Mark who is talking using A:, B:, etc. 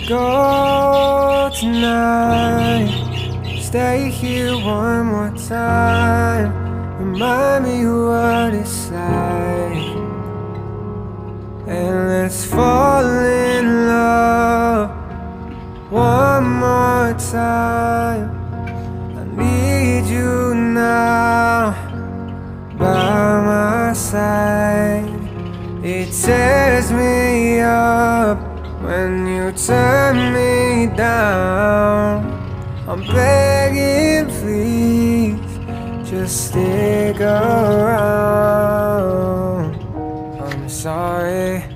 A: go tonight. Stay here one more time. Remind me what it's like, and let's fall in love one more time. I need you now by my side. It tears me up when you turn me down. I'm begging, please, just stick around. I'm sorry